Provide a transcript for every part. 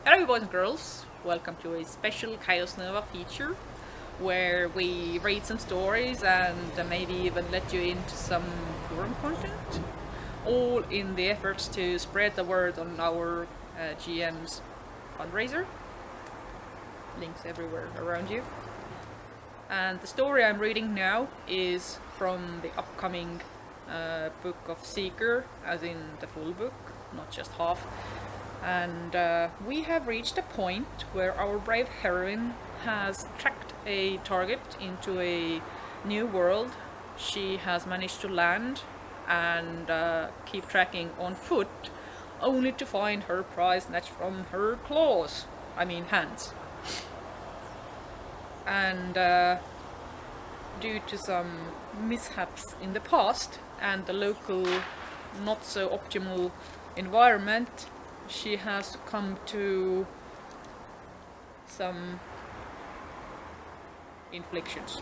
Hello boys and girls, welcome to a special ChaosNova feature where we read some stories and maybe even let you into some forum content, all in the efforts to spread the word on our GM's fundraiser. Links everywhere around you. And the story I'm reading now is from the upcoming book of Seeker, as in the full book, not just half. And we have reached a point where our brave heroine has tracked a target into a new world. She has managed to land and keep tracking on foot, only to find her prize snatched from her claws. I mean hands. And due to some mishaps in the past and the local not so optimal environment, she has succumbed to some inflictions.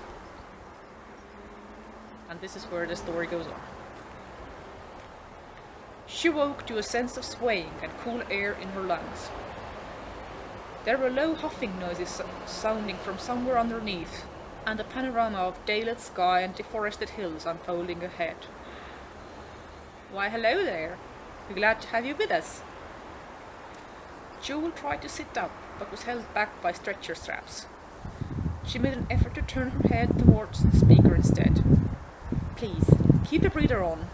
And this is where the story goes on. She woke to a sense of swaying and cool air in her lungs. There were low huffing noises sounding from somewhere underneath, and a panorama of daylit sky and deforested hills unfolding ahead. Why, hello there. We're glad to have you with us. Jewel tried to sit up, but was held back by stretcher straps. She made an effort to turn her head towards the speaker instead. Please, keep the breather on.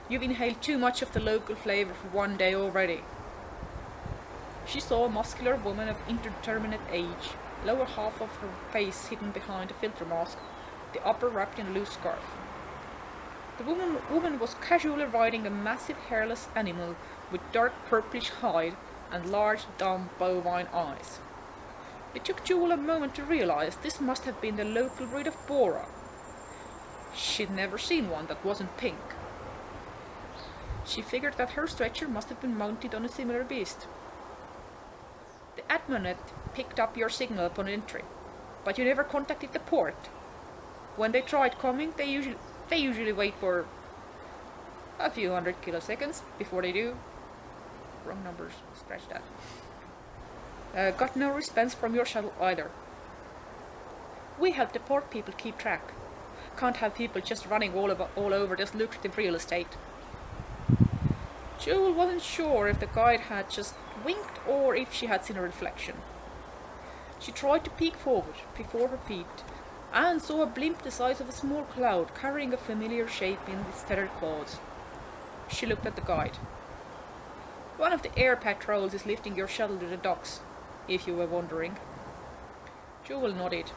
You've inhaled too much of the local flavor for one day already. She saw a muscular woman of indeterminate age, lower half of her face hidden behind a filter mask, the upper wrapped in a loose scarf. The woman was casually riding a massive hairless animal with dark purplish hide and large, dumb, bovine eyes. It took Jewel a moment to realize this must have been the local breed of Bora. She'd never seen one that wasn't pink. She figured that her stretcher must have been mounted on a similar beast. The Admonet picked up your signal upon entry, but you never contacted the port. When they tried coming, they usually wait for a few hundred kiloseconds before they do. Wrong numbers, scratch that. Got no response from your shuttle either. We help the port people keep track. Can't have people just running all over this lucrative real estate. Jewel wasn't sure if the guide had just winked or if she had seen a reflection. She tried to peek forward before her feet and saw a blimp the size of a small cloud carrying a familiar shape in its feathered claws. She looked at the guide. One of the air patrols is lifting your shuttle to the docks, if you were wondering. Jewel nodded.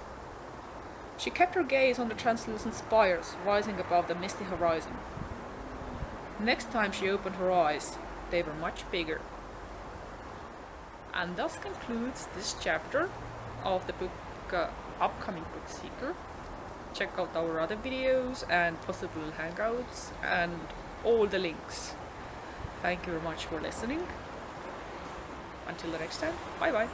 She kept her gaze on the translucent spires rising above the misty horizon. Next time she opened her eyes, they were much bigger. And thus concludes this chapter of the book, upcoming book Seeker. Check out our other videos and possible hangouts and all the links. Thank you very much for listening. Until the next time, bye bye.